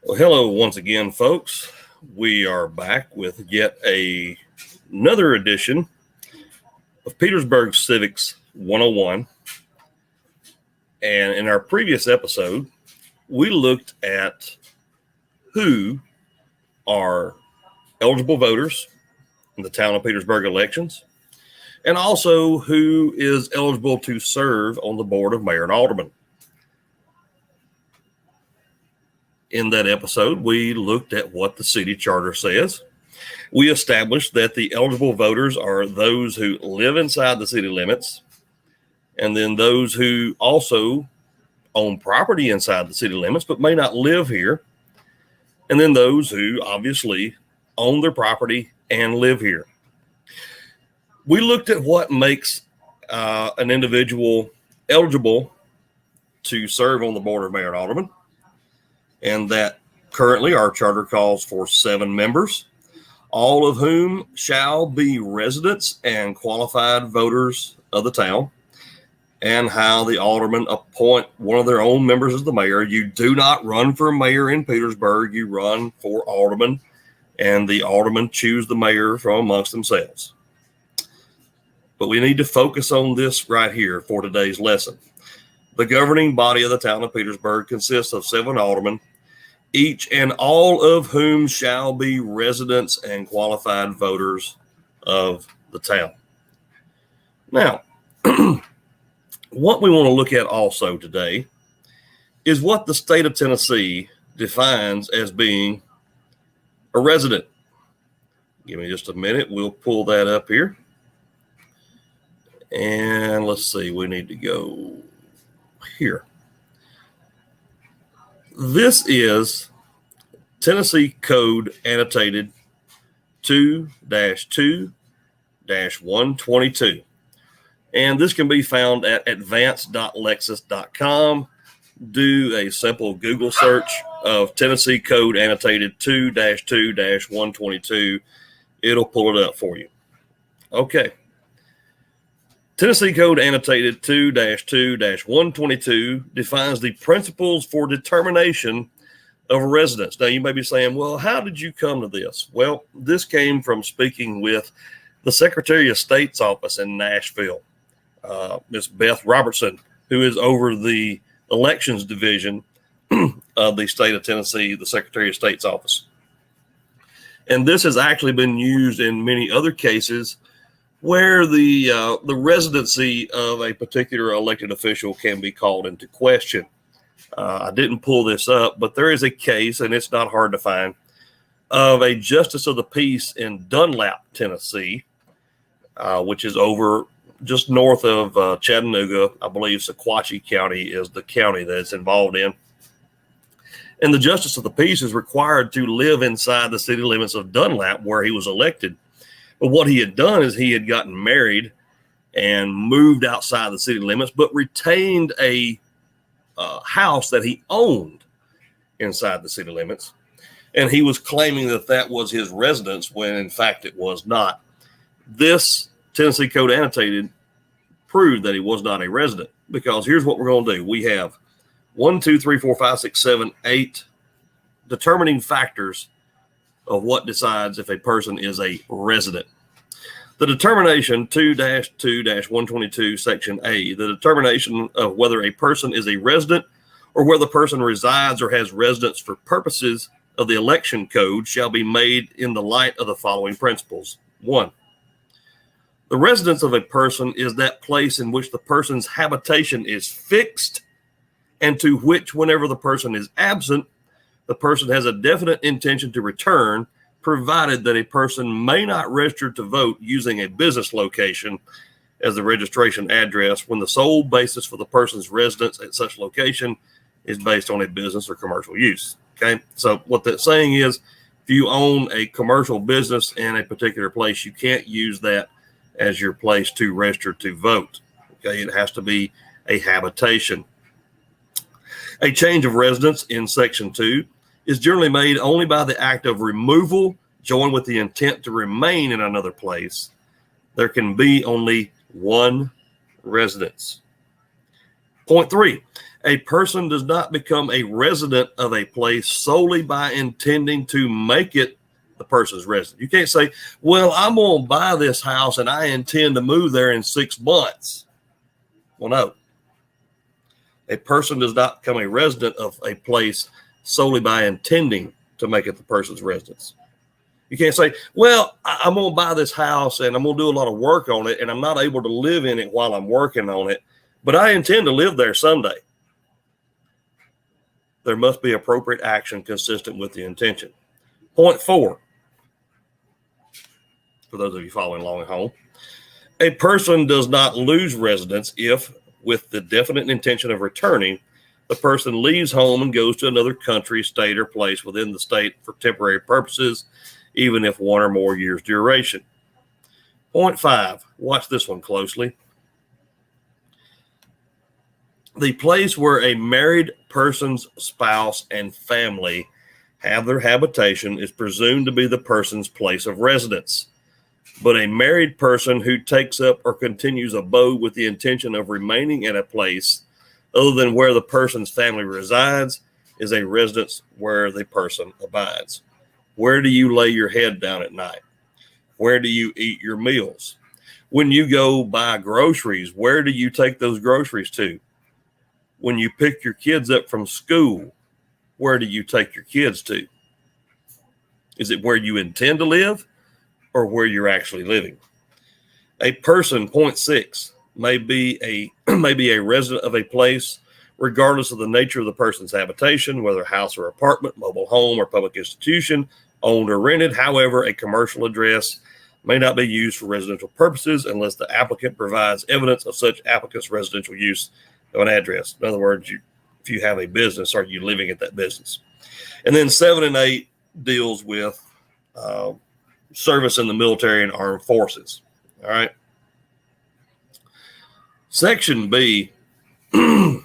Well, hello once again, folks. We are back with yet another edition of Petersburg Civics 101. And in our previous episode, we looked at who are eligible voters in the town of Petersburg elections, and also who is eligible to serve on the board of mayor and alderman. In that episode, we looked at what the city charter says. We established that the eligible voters are those who live inside the city limits, and then those who also own property inside the city limits but may not live here, and then those who obviously own their property and live here. We looked at what makes an individual eligible to serve on the board of mayor and alderman, and that currently our charter calls for 7 members, all of whom shall be residents and qualified voters of the town, and how the aldermen appoint one of their own members as the mayor. You do not run for mayor in Petersburg. You run for alderman, and the aldermen choose the mayor from amongst themselves. But we need to focus on this right here for today's lesson. The governing body of the town of Petersburg consists of 7 aldermen, each and all of whom shall be residents and qualified voters of the town. Now, what we want to look at also today is what the state of Tennessee defines as being a resident. Give me just a minute. We'll pull that up here. And let's see, we need to go here. This is Tennessee Code Annotated 2-2-122. And this can be found at advance.lexis.com. Do a simple Google search of Tennessee Code Annotated 2-2-122. It'll pull it up for you. Okay. Tennessee Code Annotated 2-2-122 defines the principles for determination of a residence. Now, you may be saying, well, how did you come to this? Well, this came from speaking with the Secretary of State's office in Nashville, Ms. Beth Robertson, who is over the elections division of the state of Tennessee, the Secretary of State's office. And this has actually been used in many other cases where the residency of a particular elected official can be called into question. I didn't pull this up, but there is a case, and it's not hard to find, of a justice of the peace in Dunlap, Tennessee, which is over just north of Chattanooga. I believe Sequatchie County is the county that it's involved in. And the justice of the peace is required to live inside the city limits of Dunlap, where he was elected. But what he had done is he had gotten married and moved outside the city limits, but retained a house that he owned inside the city limits. And he was claiming that that was his residence when in fact it was not. This Tennessee Code Annotated proved that he was not a resident, because here's what we're going to do. We have 1, 2, 3, 4, 5, 6, 7, 8 determining factors of what decides if a person is a resident. The determination 2-2-122 section A, the determination of whether a person is a resident or whether the person resides or has residence for purposes of the election code shall be made in the light of the following principles. 1, the residence of a person is that place in which the person's habitation is fixed and to which, whenever the person is absent, the person has a definite intention to return, provided that a person may not register to vote using a business location as the registration address when the sole basis for the person's residence at such location is based on a business or commercial use. Okay, so what that's saying is, if you own a commercial business in a particular place, you can't use that as your place to register to vote. Okay, it has to be a habitation. A change of residence in section 2 is generally made only by the act of removal joined with the intent to remain in another place. There can be only one residence. Point 3, a person does not become a resident of a place solely by intending to make it the person's residence. You can't say, well, I'm going to buy this house and I intend to move there in 6 months. Well, no. A person does not become a resident of a place solely by intending to make it the person's residence. You can't say, well, I'm going to buy this house and I'm going to do a lot of work on it and I'm not able to live in it while I'm working on it, but I intend to live there someday. There must be appropriate action consistent with the intention. Point 4, for those of you following along at home, a person does not lose residence if, with the definite intention of returning, the person leaves home and goes to another country, state, or place within the state for temporary purposes, even if 1 or more years duration. Point 5, watch this one closely. The place where a married person's spouse and family have their habitation is presumed to be the person's place of residence. But a married person who takes up or continues abode with the intention of remaining at a place other than where the person's family resides is a residence where the person abides. Where do you lay your head down at night? Where do you eat your meals? When you go buy groceries, where do you take those groceries to? When you pick your kids up from school, where do you take your kids to? Is it where you intend to live or where you're actually living? A person, point 6, may be a resident of a place regardless of the nature of the person's habitation, whether house or apartment, mobile home or public institution, owned or rented. However, a commercial address may not be used for residential purposes unless the applicant provides evidence of such applicant's residential use of an address. In other words, if you have a business, are you living at that business? And then 7 and 8 deals with service in the military and armed forces. All right. Section B, the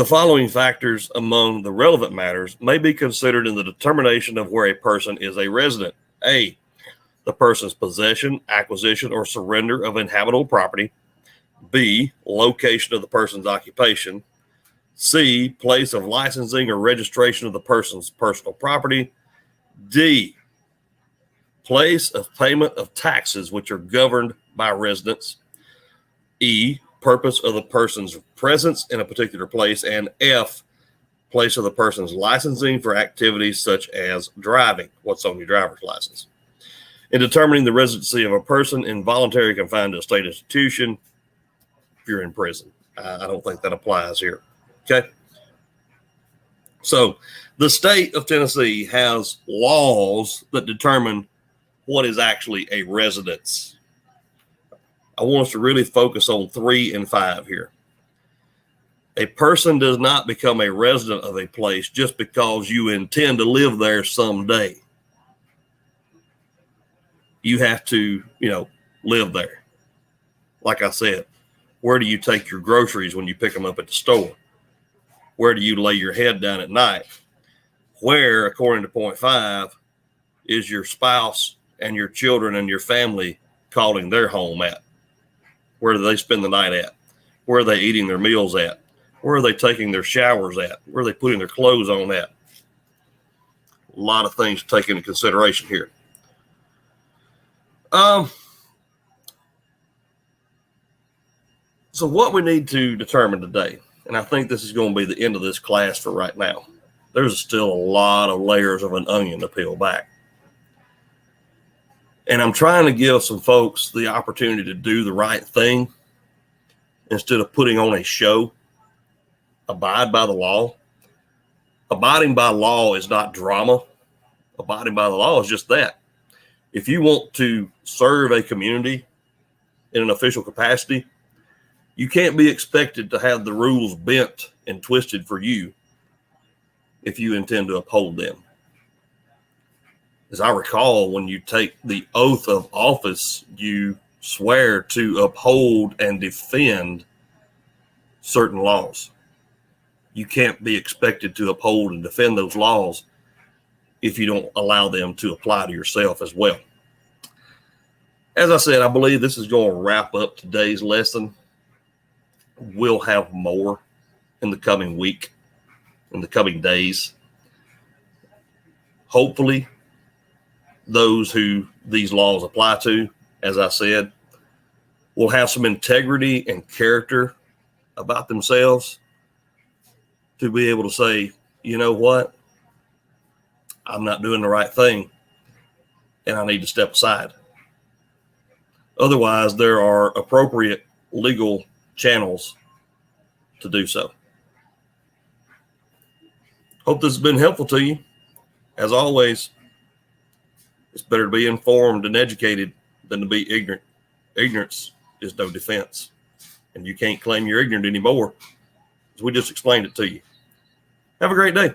following factors among the relevant matters may be considered in the determination of where a person is a resident. A, the person's possession, acquisition, or surrender of inhabitable property. B, location of the person's occupation. C, place of licensing or registration of the person's personal property. D, place of payment of taxes which are governed by residence. E, purpose of the person's presence in a particular place. And F, place of the person's licensing for activities such as driving. What's on your driver's license? In determining the residency of a person involuntarily confined to a state institution, if you're in prison. I don't think that applies here. Okay. So the state of Tennessee has laws that determine what is actually a residence. I want us to really focus on 3 and 5 here. A person does not become a resident of a place just because you intend to live there someday. You have to, live there. Like I said, where do you take your groceries when you pick them up at the store? Where do you lay your head down at night? Where, according to point 5, is your spouse and your children and your family calling their home at? Where do they spend the night at? Where are they eating their meals at? Where are they taking their showers at? Where are they putting their clothes on at? A lot of things to take into consideration here. So what we need to determine today, and I think this is going to be the end of this class for right now. There's still a lot of layers of an onion to peel back. And I'm trying to give some folks the opportunity to do the right thing instead of putting on a show. Abide by the law. Abiding by law is not drama. Abiding by the law is just that. If you want to serve a community in an official capacity, you can't be expected to have the rules bent and twisted for you if you intend to uphold them. As I recall, when you take the oath of office, you swear to uphold and defend certain laws. You can't be expected to uphold and defend those laws if you don't allow them to apply to yourself as well. As I said, I believe this is going to wrap up today's lesson. We'll have more in the coming week, in the coming days. Hopefully, those who these laws apply to, as I said, will have some integrity and character about themselves to be able to say, you know what, I'm not doing the right thing and I need to step aside. Otherwise, there are appropriate legal channels to do so. Hope this has been helpful to you. As always, it's better to be informed and educated than to be ignorant. Ignorance is no defense, and you can't claim you're ignorant anymore, as we just explained it to you. Have a great day.